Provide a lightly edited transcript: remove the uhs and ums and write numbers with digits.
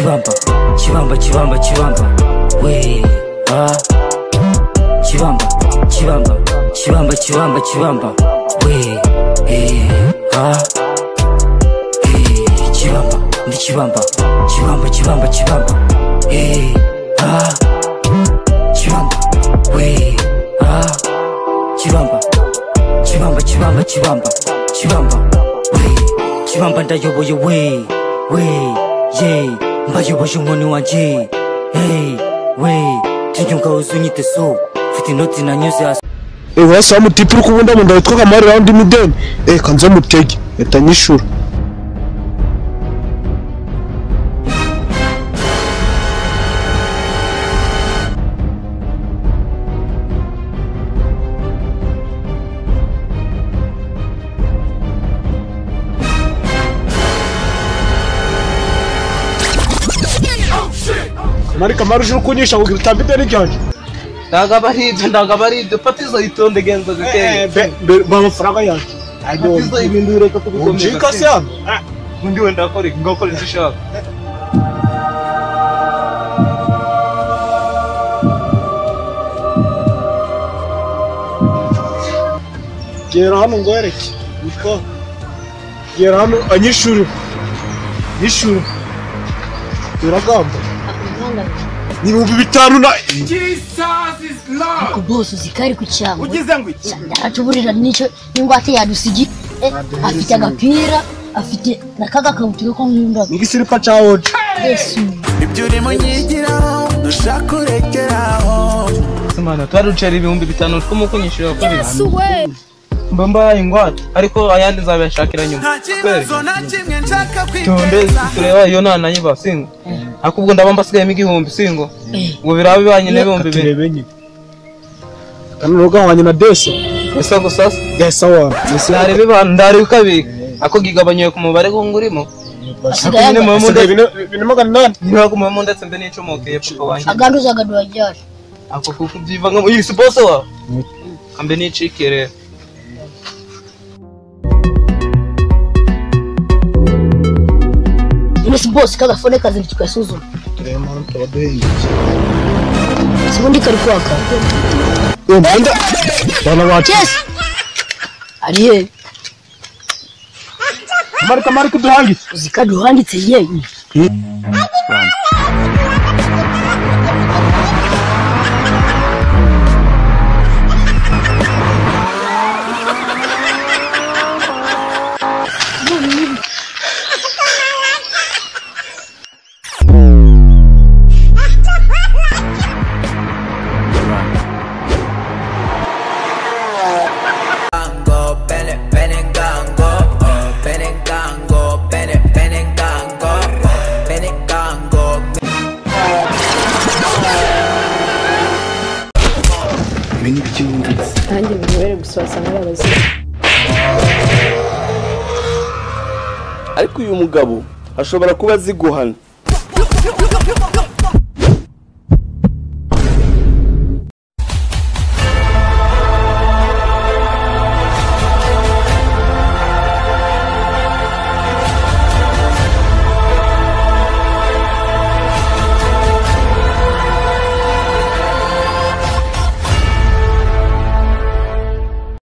Chibamba, Chibamba, Chibamba, Chibamba. We, Chibamba, Chibamba, Chibamba, Chibamba, Chibamba. We, Chibamba, ndi Chibamba, Chibamba, Chibamba, Chibamba. Chibamba, we, Chibamba, Chibamba, Chibamba, Chibamba, Chibamba. We, Chibamba ndayoboye we, yeah, mbayoboje umuntu wanje. Hey, we, tunyunga uzunyite so, fite inoti nanyuze hasi. Wasa mutipu kubunda mu ndayitwa kamari round mideni. Kanza mutege, etanyishura. Kamari uje kunyisha ngo gitambite n'icyaje. Ndagabaride patizo itonde genza gake. Bamafaranga yaje. Patizo ibindure ko tubikomeza. Njika cyane. Undi wenda ngakora ishaka. Gera hano ngwereke. Niko. Gera hano anyishuri. Nishuri. Turagamba. Ni bitanu na Jesus is Lord. Kuboso zikari ku cyangwa. Ugize ngo iki? Ndatuburira nico ingwate yadusigi. Afite agapira, afite nakaga kabutura ko nkunda. igisiripa cyawoje. Yesu. Ibyo urimo nyigiraho, dushaka urekeraho. Simana twarucera ibihumbi 5 twumukunyishira ko Yesu we. Mbamba ingwate ariko ayandi nzabashakira nyuma. Ntakibazo na kimwe nshaka Tonde tureba iyo nana nyiba singo. Akubwo ndabamba sigaye igihumbi singo. Ngo birabe banye n'ibihumbi bine. Kana roga wanye na desa. Esa gusasa. Gesa wa. Ndari bibana ndari kabika. Ako gigabanywe ku mubare ko ngurimo. Asigaye mu munda bine magana nani. niba ku munda tsembe n'icomokeye papa wanje. aganduza gadwajaje. Ako kukudiva ngo iyi sponsor wa. Kambe n'icikere. Ines boss kaga fone kazi tukasuzuma. Mwana tabadehinga. Sibundi kari kwaka. Mbanda. Bana wacu. Yes. Ariye. Kamari kuduhangi. Zikaduhangitse yewe. Kandi bimwere guswasa n'abazi. Ariko uyu mugabo ashobora kuba aziguhana.